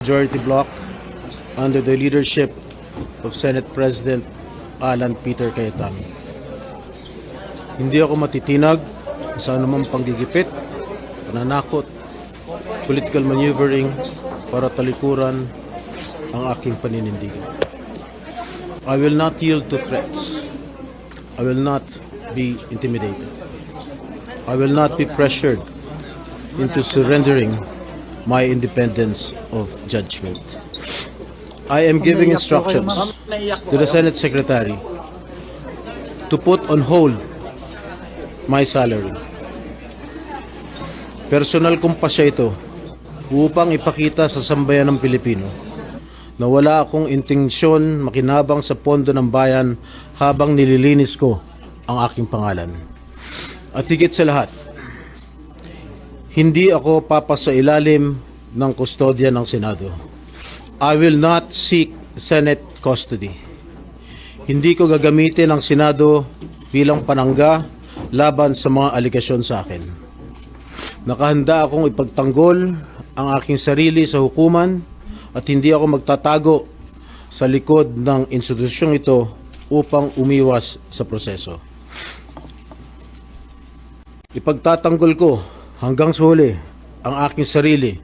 Majority bloc under the leadership of Senate President Alan Peter Cayetano. Hindi ako matitinag sa anumang panggigipit, pananakot, political maneuvering para talikuran ang aking paninindigan. I will not yield to threats. I will not be intimidated. I will not be pressured into surrendering my independence of judgment. I am giving instructions to the Senate Secretary to put on hold my salary. Personal kong pasya ito upang ipakita sa sambayan ng Pilipino na wala akong intensyon makinabang sa pondo ng bayan habang nililinis ko ang aking pangalan. At higit sa lahat, hindi ako papasailalim ng kustodya ng Senado. I will not seek Senate custody. Hindi ko gagamitin ang Senado bilang panangga laban sa mga aligasyon sa akin. Nakahanda akong ipagtanggol ang aking sarili sa hukuman at hindi ako magtatago sa likod ng institusyong ito upang umiwas sa proseso. Ipagtatanggol ko hanggang sa huli ang aking sarili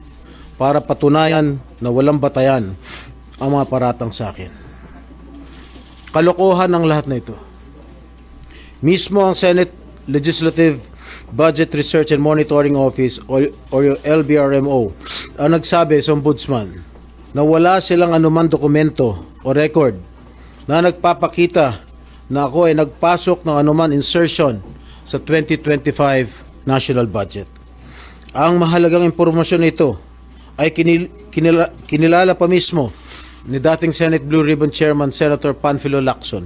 para patunayan na walang batayan ang mga paratang sa akin. Kalokohan ang lahat na ito. Mismo ang Senate Legislative Budget Research and Monitoring Office o LBRMO ang nagsabi sa Ombudsman na wala silang anumang dokumento o record na nagpapakita na ako ay nagpasok ng anuman insertion sa 2025 national budget. Ang mahalagang impormasyon nito ay kinilala pa mismo ni dating Senate Blue Ribbon Chairman Senator Panfilo Lacson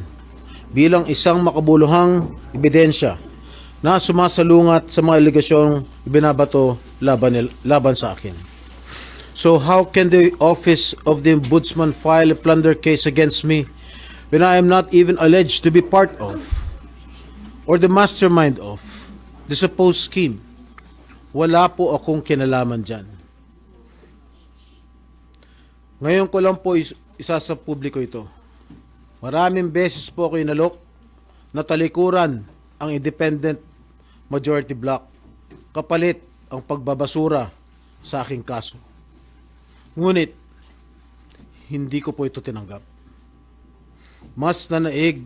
bilang isang makabuluhang ebidensya na sumasalungat sa mga aligasyong ibinabato laban sa akin. So how can the Office of the Ombudsman file a plunder case against me when I am not even alleged to be part of or the mastermind of the supposed scheme? Wala po akong kinalaman dyan. Ngayon ko lang po isa sa publiko ito. Maraming beses po ako inalok na talikuran ang independent majority bloc kapalit ang pagbabasura sa aking kaso. Ngunit, hindi ko po ito tinanggap. Mas nanaig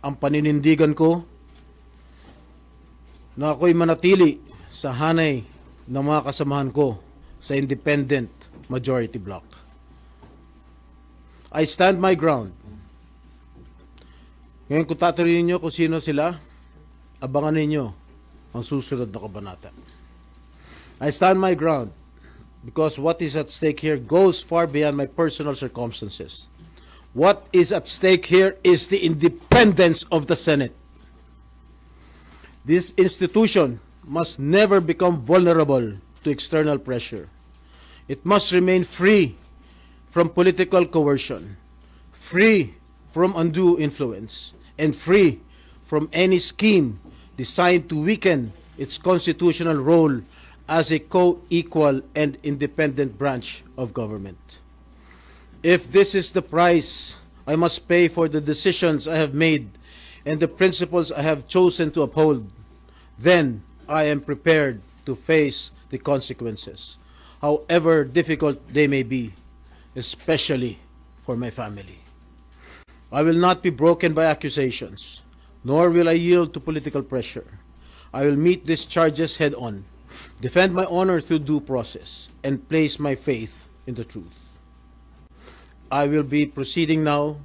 ang paninindigan ko na ako'y manatili sa hanay ng mga kasamahan ko sa independent majority bloc. I stand my ground. Ngayon kung tatanungin niyo kung sino sila, abangan ninyo ang susunod na kabanata. I stand my ground because what is at stake here goes far beyond my personal circumstances. What is at stake here is the independence of the Senate. This institution must never become vulnerable to external pressure. It must remain free from political coercion, free from undue influence, and free from any scheme designed to weaken its constitutional role as a co-equal and independent branch of government. If this is the price I must pay for the decisions I have made and the principles I have chosen to uphold, then I am prepared to face the consequences, however difficult they may be, especially for my family. I will not be broken by accusations, nor will I yield to political pressure. I will meet these charges head on, defend my honor through due process, and place my faith in the truth. I will be proceeding now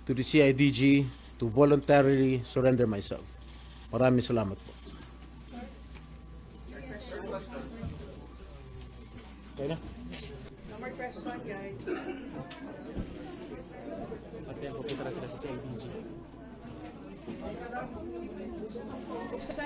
to the CIDG to voluntarily surrender myself. Maraming salamat po. Okay na? No more question, guys. At yan, pupunta na sila sa CIDG.